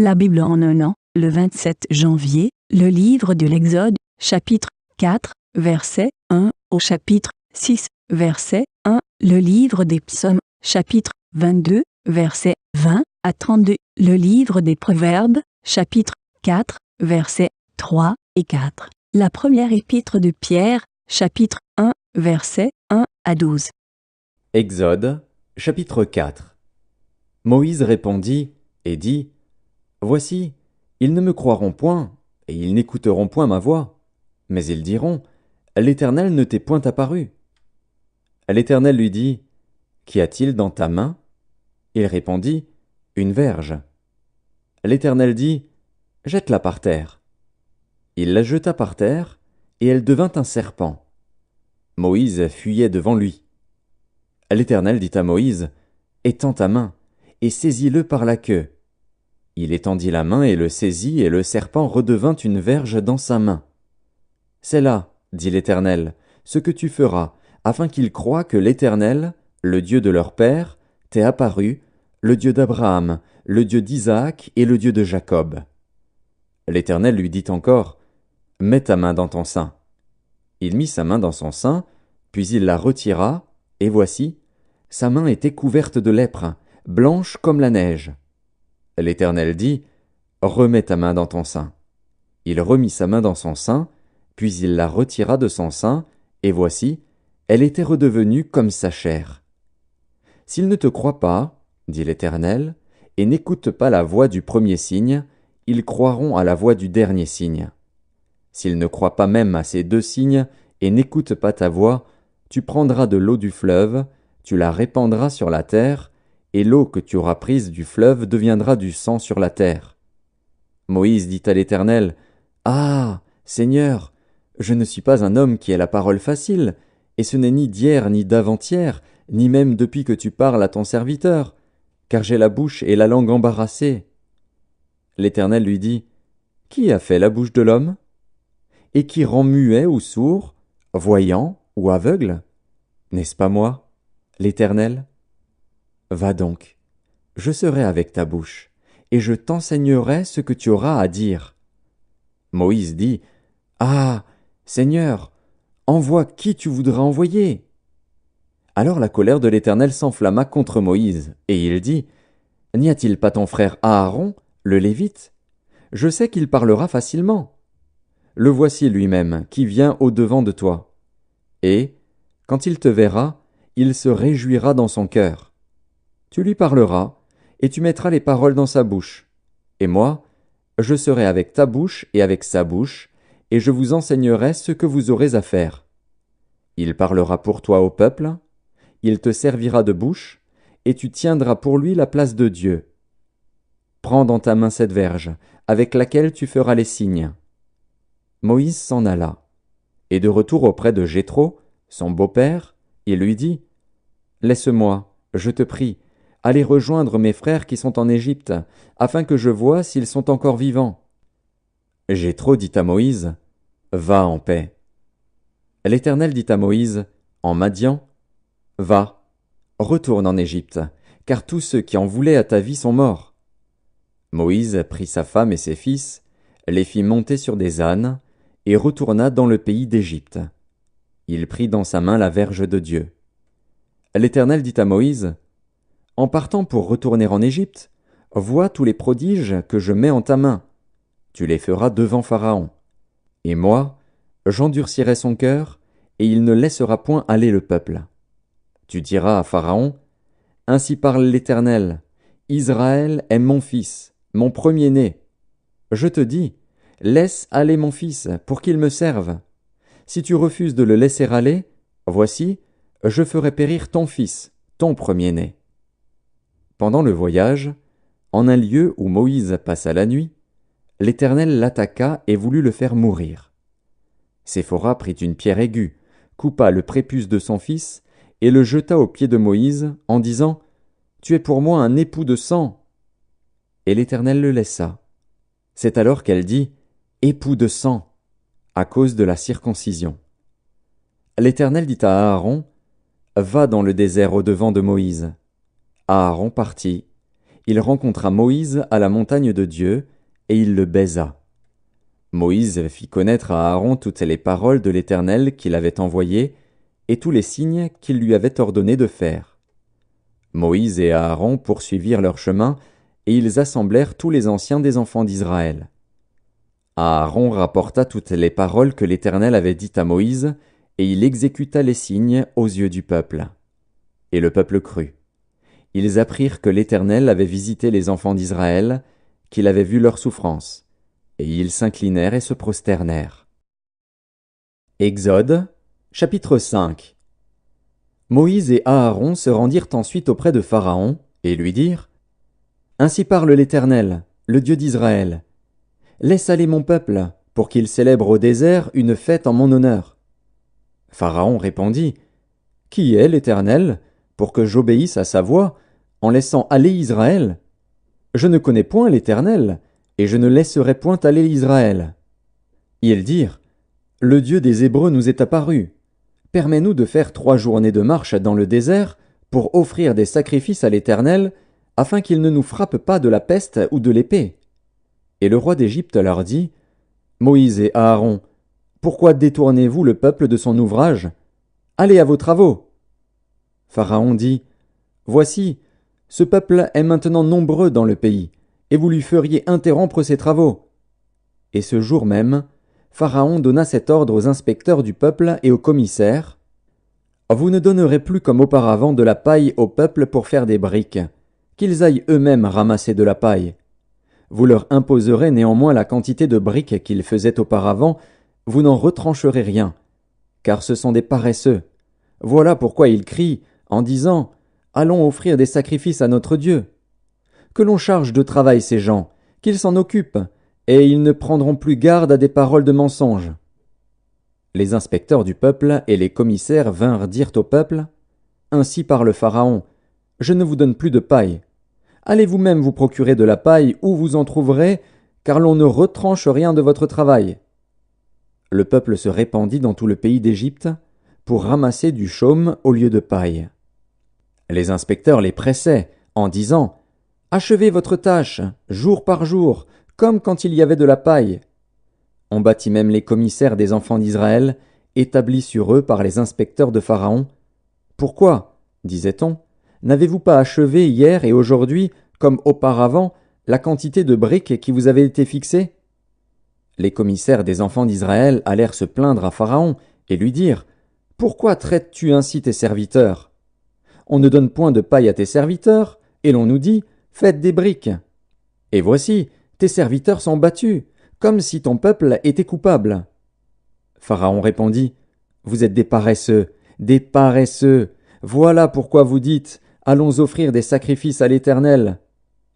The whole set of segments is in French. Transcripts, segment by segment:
La Bible en un an, le 27 janvier, le livre de l'Exode, chapitre 4, verset 1 au chapitre 6, verset 1, le livre des Psaumes, chapitre 22, verset 20 à 32, le livre des Proverbes, chapitre 4, versets 3 et 4, la première épître de Pierre, chapitre 1, verset 1 à 12. Exode, chapitre 4. Moïse répondit et dit : Voici, ils ne me croiront point, et ils n'écouteront point ma voix. Mais ils diront : L'Éternel ne t'est point apparu. L'Éternel lui dit : Qu'y a-t-il dans ta main ? Il répondit : Une verge. L'Éternel dit : Jette-la par terre. Il la jeta par terre, et elle devint un serpent. Moïse fuyait devant lui. L'Éternel dit à Moïse : Étends ta main, et saisis-le par la queue. Il étendit la main et le saisit, et le serpent redevint une verge dans sa main. C'est là, dit l'Éternel, ce que tu feras, afin qu'ils croient que l'Éternel, le Dieu de leur père, t'est apparu, le Dieu d'Abraham, le Dieu d'Isaac et le Dieu de Jacob. L'Éternel lui dit encore : Mets ta main dans ton sein. Il mit sa main dans son sein, puis il la retira, et voici, sa main était couverte de lèpre, blanche comme la neige. L'Éternel dit : Remets ta main dans ton sein. Il remit sa main dans son sein, puis il la retira de son sein, et voici, elle était redevenue comme sa chair. S'ils ne te croient pas, dit l'Éternel, et n'écoutent pas la voix du premier signe, ils croiront à la voix du dernier signe. S'ils ne croient pas même à ces 2 signes, et n'écoutent pas ta voix, tu prendras de l'eau du fleuve, tu la répandras sur la terre, et l'eau que tu auras prise du fleuve deviendra du sang sur la terre. Moïse dit à l'Éternel : Ah, Seigneur, je ne suis pas un homme qui ait la parole facile, et ce n'est ni d'hier ni d'avant-hier, ni même depuis que tu parles à ton serviteur, car j'ai la bouche et la langue embarrassées. L'Éternel lui dit : Qui a fait la bouche de l'homme ? Et qui rend muet ou sourd, voyant ou aveugle ? N'est-ce pas moi, l'Éternel ? Va donc, je serai avec ta bouche, et je t'enseignerai ce que tu auras à dire. Moïse dit : Ah, Seigneur, envoie qui tu voudras envoyer. Alors la colère de l'Éternel s'enflamma contre Moïse, et il dit : N'y a-t-il pas ton frère Aaron, le Lévite ? Je sais qu'il parlera facilement. Le voici lui-même, qui vient au-devant de toi. Et, quand il te verra, il se réjouira dans son cœur. Tu lui parleras, et tu mettras les paroles dans sa bouche. Et moi, je serai avec ta bouche et avec sa bouche, et je vous enseignerai ce que vous aurez à faire. Il parlera pour toi au peuple, il te servira de bouche, et tu tiendras pour lui la place de Dieu. Prends dans ta main cette verge, avec laquelle tu feras les signes. Moïse s'en alla, et de retour auprès de Jéthro, son beau-père, il lui dit : Laisse-moi, je te prie, aller rejoindre mes frères qui sont en Égypte, afin que je voie s'ils sont encore vivants. Jéthro dit à Moïse : Va en paix. L'Éternel dit à Moïse, en Madian : Va, retourne en Égypte, car tous ceux qui en voulaient à ta vie sont morts. Moïse prit sa femme et ses fils, les fit monter sur des ânes, et retourna dans le pays d'Égypte. Il prit dans sa main la verge de Dieu. L'Éternel dit à Moïse : En partant pour retourner en Égypte, vois tous les prodiges que je mets en ta main. Tu les feras devant Pharaon. Et moi, j'endurcirai son cœur, et il ne laissera point aller le peuple. Tu diras à Pharaon : Ainsi parle l'Éternel, Israël est mon fils, mon premier-né. Je te dis : Laisse aller mon fils, pour qu'il me serve. Si tu refuses de le laisser aller, voici, je ferai périr ton fils, ton premier-né. Pendant le voyage, en un lieu où Moïse passa la nuit, l'Éternel l'attaqua et voulut le faire mourir. Séphora prit une pierre aiguë, coupa le prépuce de son fils, et le jeta aux pieds de Moïse, en disant : Tu es pour moi un époux de sang. Et l'Éternel le laissa. C'est alors qu'elle dit : Époux de sang, à cause de la circoncision. L'Éternel dit à Aaron : Va dans le désert au-devant de Moïse. Aaron partit. il rencontra Moïse à la montagne de Dieu, et il le baisa. Moïse fit connaître à Aaron toutes les paroles de l'Éternel qu'il avait envoyées, et tous les signes qu'il lui avait ordonné de faire. Moïse et Aaron poursuivirent leur chemin, et ils assemblèrent tous les anciens des enfants d'Israël. Aaron rapporta toutes les paroles que l'Éternel avait dites à Moïse, et il exécuta les signes aux yeux du peuple. Et le peuple crut. Ils apprirent que l'Éternel avait visité les enfants d'Israël, qu'il avait vu leur souffrance, et ils s'inclinèrent et se prosternèrent. Exode, chapitre 5. Moïse et Aaron se rendirent ensuite auprès de Pharaon, et lui dirent : Ainsi parle l'Éternel, le Dieu d'Israël. Laisse aller mon peuple, pour qu'il célèbre au désert une fête en mon honneur. Pharaon répondit : Qui est l'Éternel, pour que j'obéisse à sa voix, en laissant aller Israël ? Je ne connais point l'Éternel, et je ne laisserai point aller Israël. Ils dirent : Le Dieu des Hébreux nous est apparu. Permets-nous de faire 3 journées de marche dans le désert, pour offrir des sacrifices à l'Éternel, afin qu'il ne nous frappe pas de la peste ou de l'épée. Et le roi d'Égypte leur dit : Moïse et Aaron, pourquoi détournez-vous le peuple de son ouvrage ? Allez à vos travaux. Pharaon dit : Voici, ce peuple est maintenant nombreux dans le pays, et vous lui feriez interrompre ses travaux. Et ce jour même, Pharaon donna cet ordre aux inspecteurs du peuple et aux commissaires : Vous ne donnerez plus comme auparavant de la paille au peuple pour faire des briques, qu'ils aillent eux-mêmes ramasser de la paille. Vous leur imposerez néanmoins la quantité de briques qu'ils faisaient auparavant, vous n'en retrancherez rien, car ce sont des paresseux. Voilà pourquoi ils crient, en disant : Allons offrir des sacrifices à notre Dieu. Que l'on charge de travail ces gens, qu'ils s'en occupent, et ils ne prendront plus garde à des paroles de mensonge. Les inspecteurs du peuple et les commissaires vinrent dire au peuple : Ainsi parle Pharaon, je ne vous donne plus de paille. Allez vous-même vous procurer de la paille où vous en trouverez, car l'on ne retranche rien de votre travail. Le peuple se répandit dans tout le pays d'Égypte pour ramasser du chaume au lieu de paille. Les inspecteurs les pressaient en disant : Achevez votre tâche, jour par jour, comme quand il y avait de la paille. On bâtit même les commissaires des enfants d'Israël, établis sur eux par les inspecteurs de Pharaon. Pourquoi, disait-on, n'avez-vous pas achevé hier et aujourd'hui, comme auparavant, la quantité de briques qui vous avait été fixée ? Les commissaires des enfants d'Israël allèrent se plaindre à Pharaon et lui dirent : Pourquoi traites-tu ainsi tes serviteurs ? On ne donne point de paille à tes serviteurs, et l'on nous dit : Faites des briques. Et voici, tes serviteurs sont battus, comme si ton peuple était coupable. Pharaon répondit : Vous êtes des paresseux, des paresseux. Voilà pourquoi vous dites : Allons offrir des sacrifices à l'Éternel.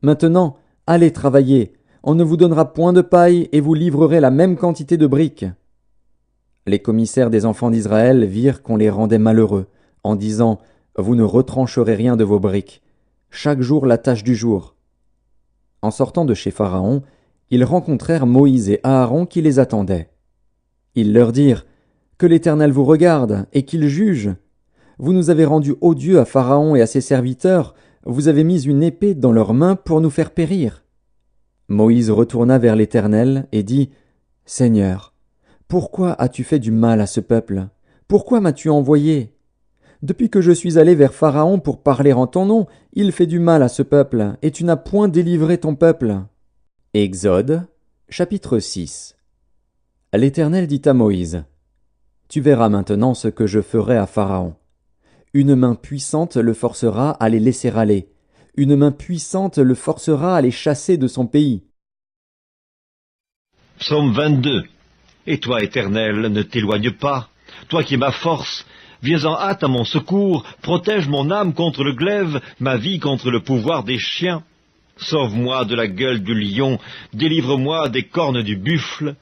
Maintenant, allez travailler. On ne vous donnera point de paille et vous livrerez la même quantité de briques. Les commissaires des enfants d'Israël virent qu'on les rendait malheureux, en disant : Vous ne retrancherez rien de vos briques. Chaque jour la tâche du jour. En sortant de chez Pharaon, ils rencontrèrent Moïse et Aaron qui les attendaient. Ils leur dirent : Que l'Éternel vous regarde et qu'il juge. Vous nous avez rendus odieux à Pharaon et à ses serviteurs, vous avez mis une épée dans leurs mains pour nous faire périr. Moïse retourna vers l'Éternel et dit : Seigneur, pourquoi as-tu fait du mal à ce peuple ? Pourquoi m'as-tu envoyé ? Depuis que je suis allé vers Pharaon pour parler en ton nom, il fait du mal à ce peuple, et tu n'as point délivré ton peuple. Exode, chapitre 6. L'Éternel dit à Moïse : Tu verras maintenant ce que je ferai à Pharaon. Une main puissante le forcera à les laisser aller. Une main puissante le forcera à les chasser de son pays. Psaume 22. Et toi, Éternel, ne t'éloigne pas. Toi qui es ma force, viens en hâte à mon secours, protège mon âme contre le glaive, ma vie contre le pouvoir des chiens. Sauve-moi de la gueule du lion, délivre-moi des cornes du buffle.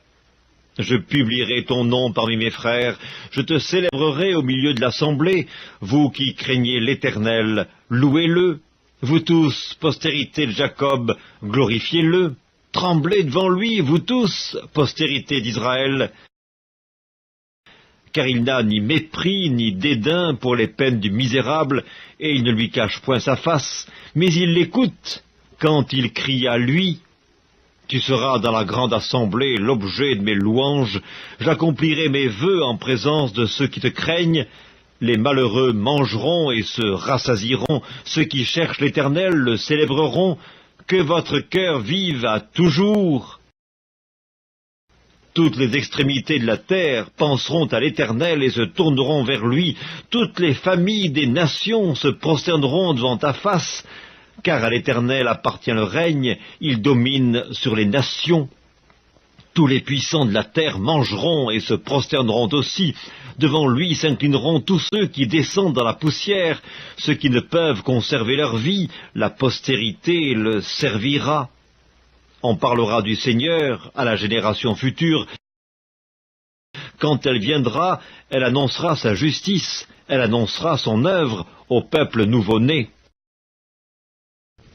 Je publierai ton nom parmi mes frères, je te célébrerai au milieu de l'assemblée. Vous qui craignez l'Éternel, louez-le. Vous tous, postérité de Jacob, glorifiez-le. Tremblez devant lui, vous tous, postérité d'Israël. Car il n'a ni mépris ni dédain pour les peines du misérable, et il ne lui cache point sa face, mais il l'écoute. quand il crie à lui. Tu seras dans la grande assemblée l'objet de mes louanges, j'accomplirai mes vœux en présence de ceux qui te craignent. Les malheureux mangeront et se rassasieront, ceux qui cherchent l'Éternel le célébreront. Que votre cœur vive à toujours. Toutes les extrémités de la terre penseront à l'Éternel et se tourneront vers lui. Toutes les familles des nations se prosterneront devant ta face, car à l'Éternel appartient le règne, il domine sur les nations. Tous les puissants de la terre mangeront et se prosterneront aussi. Devant lui s'inclineront tous ceux qui descendent dans la poussière, ceux qui ne peuvent conserver leur vie, la postérité le servira. On parlera du Seigneur à la génération future. Quand elle viendra, elle annoncera sa justice, elle annoncera son œuvre au peuple nouveau-né.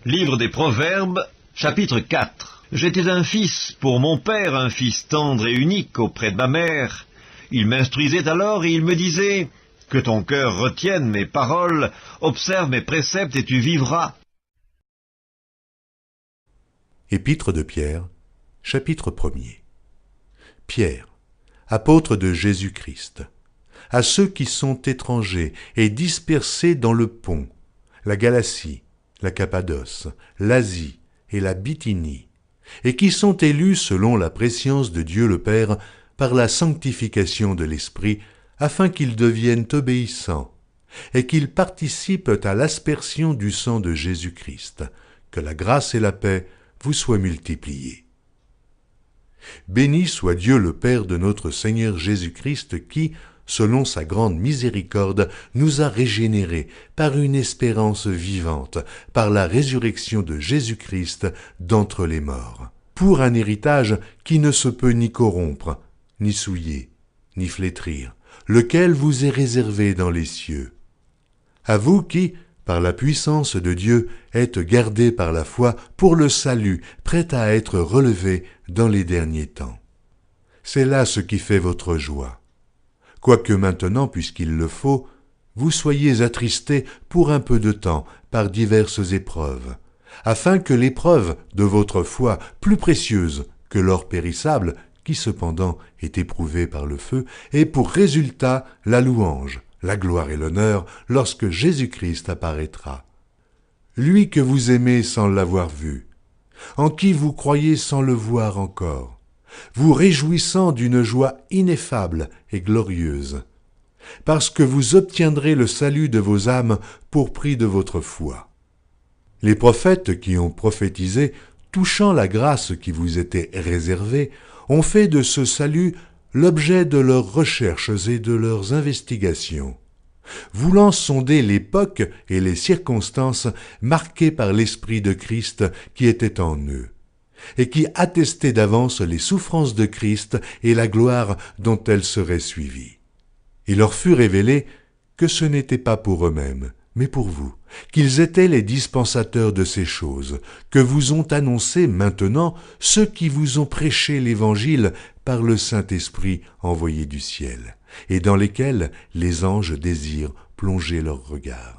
Livre des Proverbes, chapitre 4. J'étais un fils pour mon père, un fils tendre et unique auprès de ma mère. Il m'instruisait alors et il me disait, « Que ton cœur retienne mes paroles, observe mes préceptes et tu vivras. » Épître de Pierre, chapitre 1er. Pierre, apôtre de Jésus-Christ, à ceux qui sont étrangers et dispersés dans le Pont, la Galatie, la Cappadoce, l'Asie et la Bithynie, et qui sont élus selon la prescience de Dieu le Père par la sanctification de l'Esprit, afin qu'ils deviennent obéissants, et qu'ils participent à l'aspersion du sang de Jésus-Christ, que la grâce et la paix vous soient multipliées. Béni soit Dieu le Père de notre Seigneur Jésus-Christ qui, selon sa grande miséricorde, nous a régénérés par une espérance vivante, par la résurrection de Jésus-Christ d'entre les morts, pour un héritage qui ne se peut ni corrompre, ni souiller, ni flétrir, lequel vous est réservé dans les cieux. À vous qui, par la puissance de Dieu, êtes gardés par la foi pour le salut, prêt à être relevé dans les derniers temps. C'est là ce qui fait votre joie. Quoique maintenant, puisqu'il le faut, vous soyez attristés pour un peu de temps par diverses épreuves, afin que l'épreuve de votre foi, plus précieuse que l'or périssable, qui cependant est éprouvé par le feu, ait pour résultat la louange, la gloire et l'honneur lorsque Jésus-Christ apparaîtra. Lui que vous aimez sans l'avoir vu, en qui vous croyez sans le voir encore, vous réjouissant d'une joie ineffable et glorieuse, parce que vous obtiendrez le salut de vos âmes pour prix de votre foi. Les prophètes qui ont prophétisé, touchant la grâce qui vous était réservée, ont fait de ce salut l'objet de leurs recherches et de leurs investigations, voulant sonder l'époque et les circonstances marquées par l'Esprit de Christ qui était en eux, et qui attestait d'avance les souffrances de Christ et la gloire dont elles seraient suivies. Il leur fut révélé que ce n'était pas pour eux-mêmes, mais pour vous, qu'ils étaient les dispensateurs de ces choses, que vous ont annoncé maintenant ceux qui vous ont prêché l'Évangile par le Saint-Esprit envoyé du ciel, et dans lesquels les anges désirent plonger leur regard.